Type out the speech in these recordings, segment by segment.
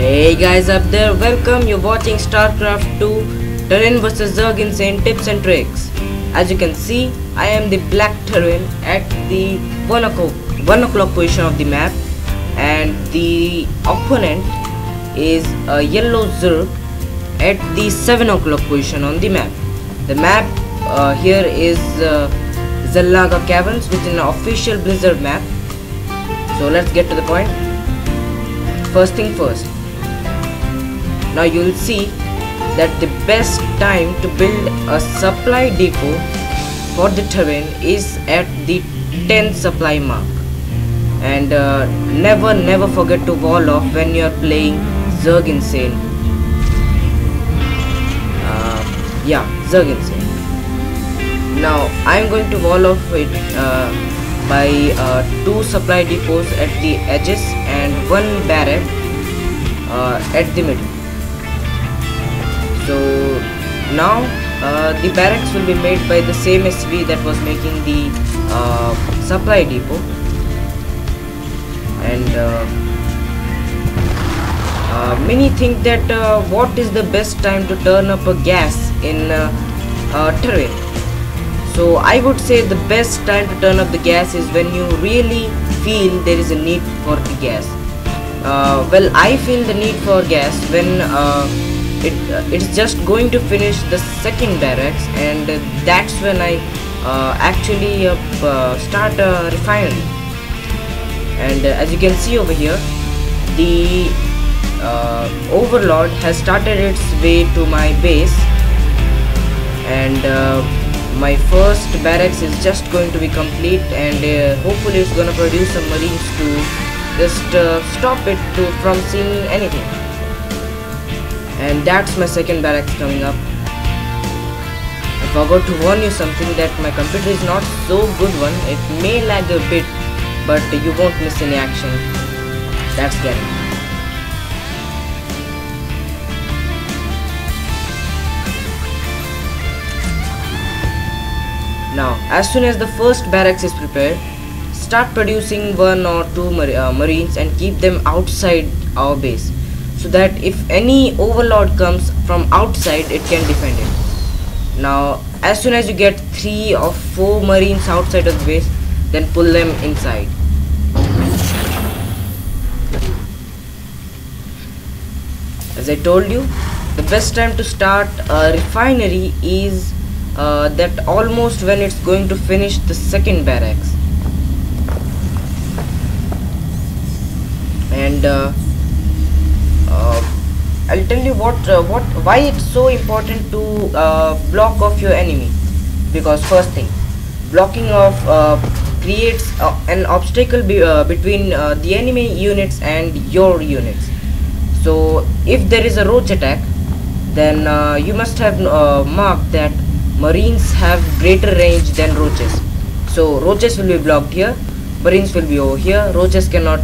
Hey guys up there, welcome. You're watching Starcraft 2 Terrain vs Zerg Insane Tips and Tricks. As you can see, I am the black terrain at the 1 o'clock position of the map, and the opponent is a yellow zerg at the 7 o'clock position on the map. The map here is Zallaga Caverns, which is an official Blizzard map. So let's get to the point. First thing first. Now you will see that the best time to build a supply depot for the terrain is at the 10th supply mark, and never forget to wall off when you are playing Zerg Insane. Zerg Insane. Now I am going to wall off it by 2 supply depots at the edges and 1 barrack at the middle. So now the barracks will be made by the same SCV that was making the supply depot, and many think that what is the best time to turn up a gas in terrain. So I would say the best time to turn up the gas is when you really feel there is a need for the gas. Well, I feel the need for gas when it's just going to finish the second barracks, and that's when I actually start a refinery. And as you can see over here, the overlord has started its way to my base, and my first barracks is just going to be complete, and hopefully it's gonna produce some marines to just stop it from seeing anything. And that's my second barracks coming up. I forgot to warn you something, that my computer is not so good one. It may lag a bit, but you won't miss any action. That's guaranteed. Now, as soon as the first barracks is prepared, start producing 1 or 2 marines and keep them outside our base, so that if any overlord comes from outside, it can defend it. Now, as soon as you get 3 or 4 marines outside of the base, then pull them inside. As I told you, the best time to start a refinery is that almost when it's going to finish the second barracks. And I'll tell you why it's so important to block off your enemy. Because first thing, blocking off creates an obstacle between the enemy units and your units. So if there is a roach attack, then you must have marked that marines have greater range than roaches. So roaches will be blocked here, marines will be over here. Roaches cannot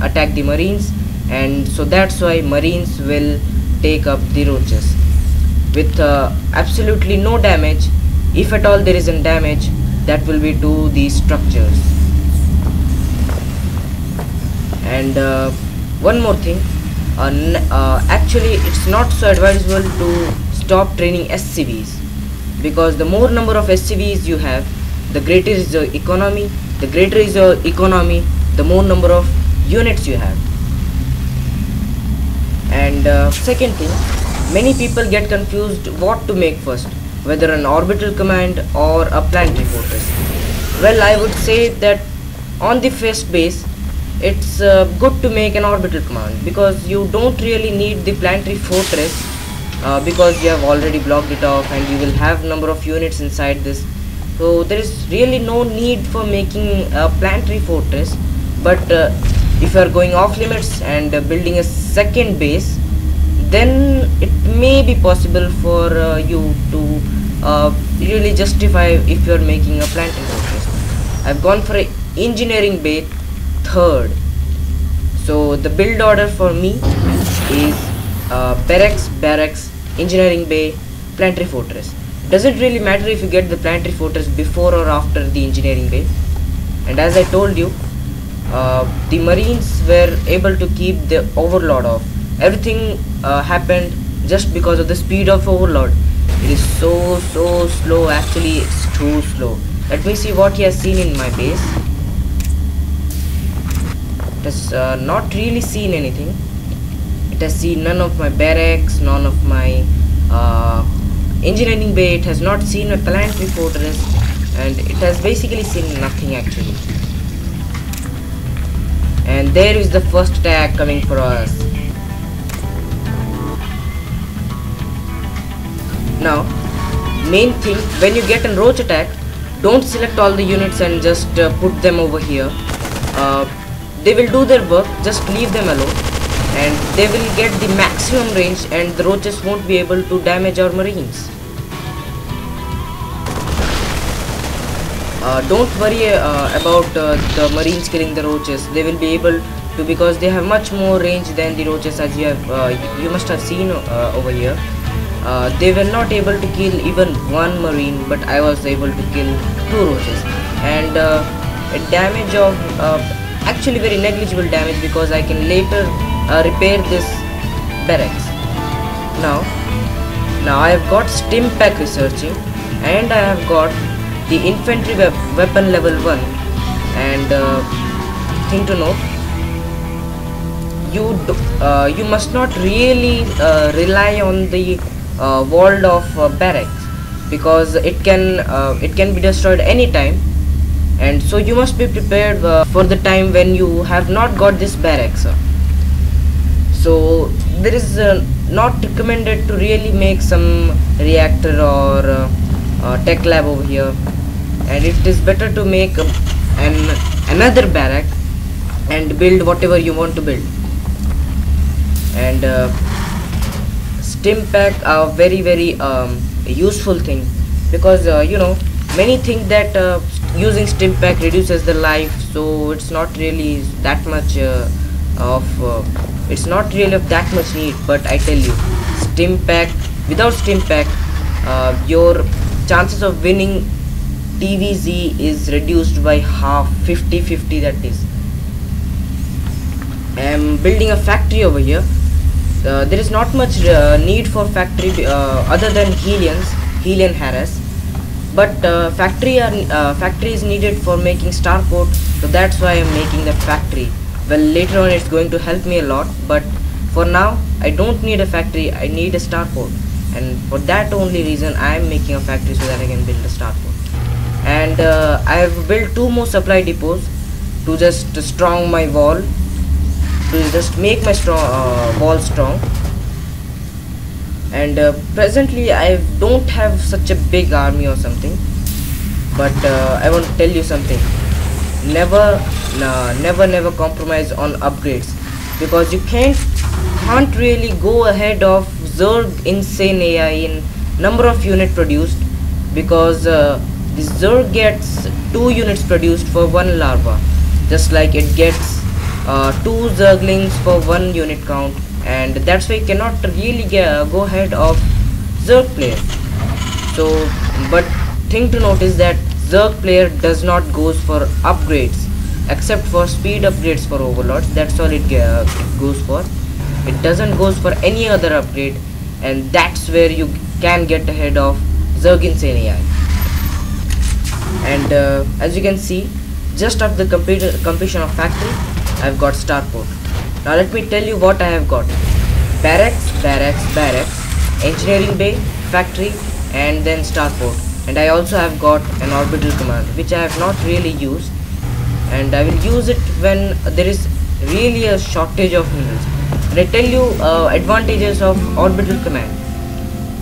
attack the marines, and so that's why marines will take up the roaches with absolutely no damage. If at all there is a damage, that will be to the structures. And one more thing, actually it's not so advisable to stop training SCVs, because the more number of SCVs you have, the greater is the economy. The greater is your economy, the more number of units you have. And second thing, many people get confused what to make first, whether an orbital command or a planetary fortress. Well, I would say that on the first base, it's good to make an orbital command, because you don't really need the planetary fortress, because you have already blocked it off and you will have number of units inside this. So there is really no need for making a planetary fortress. But if you are going off limits and building a second base, then it may be possible for you to really justify if you are making a planetary fortress. I've gone for an engineering bay 3rd. So the build order for me is barracks, engineering bay, planetary fortress. Doesn't really matter if you get the planetary fortress before or after the engineering bay. And as I told you, the marines were able to keep the overlord off. everything happened just because of the speed of overlord. It is so slow, actually it's too slow. Let me see what he has seen in my base. It has not really seen anything. It has seen none of my barracks, none of my engineering bay. It has not seen a planetary fortress, and it has basically seen nothing actually. And there is the first attack coming for us. Now, main thing, when you get a roach attack, don't select all the units and just put them over here. They will do their work, just leave them alone, and they will get the maximum range, and the roaches won't be able to damage our marines. Don't worry about the marines killing the roaches. They will be able to, because they have much more range than the roaches, as you have you must have seen over here. They were not able to kill even one marine, but I was able to kill 2 roaches, and a damage of actually very negligible damage, because I can later repair this barracks. Now I have got stimpack researching, and I have got the infantry weapon level 1. And thing to note, you must not really rely on the wall of barracks, because it can be destroyed anytime, and so you must be prepared for the time when you have not got this barracks. So there is not recommended to really make some reactor or tech lab over here, and it is better to make another barrack and build whatever you want to build. And stimpack are very useful thing, because you know, many think that using stimpack reduces the life, so it's not really that much it's not really of that much need. But I tell you, stimpack, without stimpack, your chances of winning TVZ is reduced by half, 50-50 that is. I am building a factory over here. There is not much need for factory other than Helian harass, but factory is needed for making starport, so that's why I am making that factory. Well, later on it's going to help me a lot, but for now I don't need a factory, I need a starport, and for that only reason I am making a factory, so that I can build a starport. And I have built 2 more supply depots to just strong my wall, to just make my wall strong. And presently I don't have such a big army or something, but I want to tell you something. Never compromise on upgrades, because you can't really go ahead of Zerg insane AI in number of unit produced, because this Zerg gets 2 units produced for 1 larva, just like it gets 2 Zerglings for 1 unit count, and that's why you cannot really go ahead of Zerg player. So, but thing to note is that Zerg player does not goes for upgrades, except for speed upgrades for overlords. That's all it goes for. It doesn't goes for any other upgrade, and that's where you can get ahead of Zerg insane AI. And as you can see, just after the completion of factory, I've got starport. Now let me tell you what I have got: barracks, engineering bay, factory, and then starport. And I also have got an orbital command, which I have not really used, and I will use it when there is really a shortage of minerals. And I tell you advantages of orbital command.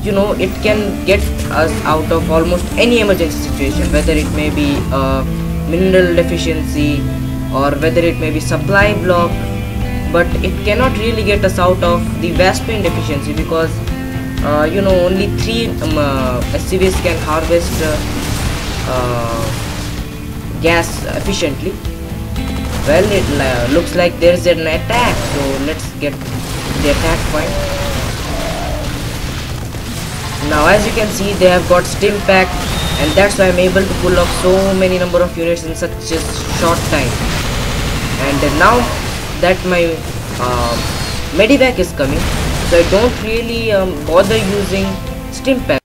You know, it can get us out of almost any emergency situation, whether it may be mineral deficiency or whether it may be supply block, but it cannot really get us out of the Vaspine deficiency, because you know, only 3 SCVs can harvest gas efficiently. Well, it looks like there is an attack, so let's get the attack point. Now as you can see, they have got stimpack, and that's why I'm able to pull off so many number of units in such a short time. And now that my Medivac is coming, so I don't really bother using stimpacks.